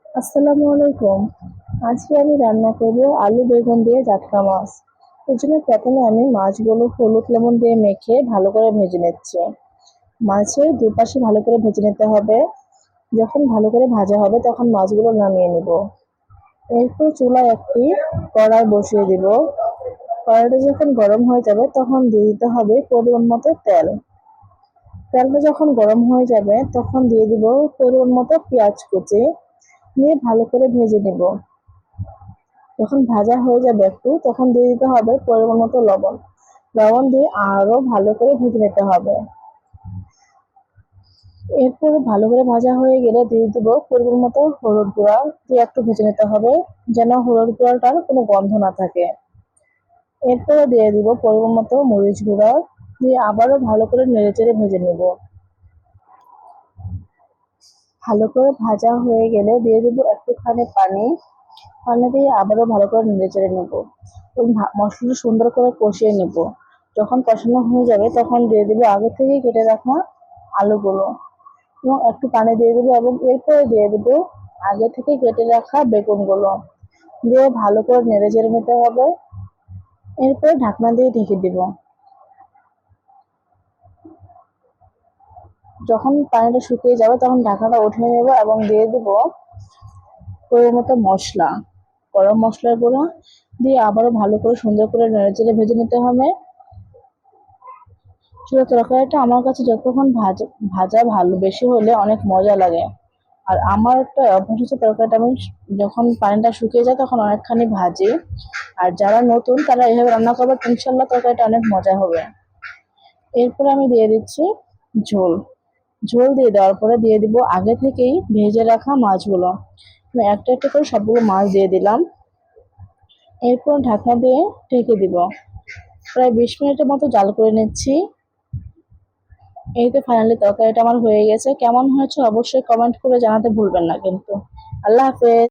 আসসালামু আলাইকুম। আজকে আমি রান্না করব আলু বেগুন দিয়ে জাটকা মাছ। এর জন্য প্রথমে আমি মাছগুলো হলুদ লবণ দিয়ে মেখে ভালো করে ভেজে নিচ্ছি। মাছের দুপাশে ভালো করে ভেজে নিতে হবে। যখন ভালো করে ভাজা হবে তখন মাছগুলো নামিয়ে নিব। এরপর চুলায় একটি কড়াই বসিয়ে দিব। কড়াইটা যখন গরম হয়ে যাবে তখন দিয়ে দিতে হবে পরিমাণ মতো তেল। তেলটা যখন গরম হয়ে যাবে তখন দিয়ে দিব পরিমাণ মতো পেঁয়াজ কুচি, নিয়ে ভালো করে ভেজে নেব। যখন ভাজা হয়ে যাবে একটু তখন দিয়ে দিতে হবে পরিমাণ মতো লবণ। লবণ দিয়ে আরো ভালো করে ভেজে নিতে হবে। এরপরে ভালো করে ভাজা হয়ে গেলে দিয়ে দেবো পরিমাণ মতো হলুদ গুঁড়া, দিয়ে একটু ভেজে নিতে হবে যেন হলুদ গুঁড়াটার কোনো গন্ধ না থাকে। এরপরে দিয়ে দিব পরিমাণ মতো মরিচ গুঁড়া, দিয়ে আবারও ভালো করে নেড়েচেড়ে ভেজে নেব। ভালো করে ভাজা হয়ে গেলে দিয়ে দেবো একটুখানি পানি। পানি দিয়ে আবারও ভালো করে নেড়েচেড়ে নেব এবং মশলাটা সুন্দর করে কষিয়ে নেব। যখন কষানো হয়ে যাবে তখন দিয়ে দেবো আগে থেকে কেটে রাখা আলুগুলো এবং একটু পানি দিয়ে দেবো, এবং এরপরে দিয়ে দেবো আগে থেকে কেটে রাখা বেগুনগুলো, দিয়ে ভালো করে নেড়েচেড়ে নিতে হবে। এরপরে ঢাকনা দিয়ে ঢেকে দিব। যখন পানিটা শুকিয়ে যাবে তখন ঢাকনাটা উঠিয়ে নেব এবং দিয়ে দেবো পরিমাণ মতো মশলা, গরম মশলার গুঁড়া, দিয়ে আবারও ভালো করে সুন্দর করে নেড়েচেড়ে ভেজে নিতে হবে। আসলে তরকারিটা আমার কাছে যতক্ষণ ভাজা ভাজা ভালো বেশি হলে অনেক মজা লাগে। আর আমার একটা অভ্যাস হচ্ছে তরকারিটা আমি যখন পানিটা শুকিয়ে যায় তখন অনেকখানি ভাজি। আর যারা নতুন তারা এভাবে রান্না করবে, ইনশাল্লাহ তরকারিটা অনেক মজা হবে। এরপরে আমি দিয়ে দিচ্ছি ঝোল। ঝোল দিয়ে দেওয়ার পরে দিয়ে দিব আগে থেকেই ভেজে রাখা মাছগুলো। আমি একটা একটা করে সবগুলো মাছ দিয়ে দিলাম। এরপর ঢাকনা দিয়ে ঢেকে দিব। প্রায় 20 মিনিটের মতো জাল করে নিচ্ছি। এই তো ফাইনালি তরকারিটা আমার হয়ে গেছে। কেমন হয়েছে অবশ্যই কমেন্ট করে জানাতে ভুলবেন না কিন্তু। আল্লাহ হাফেজ।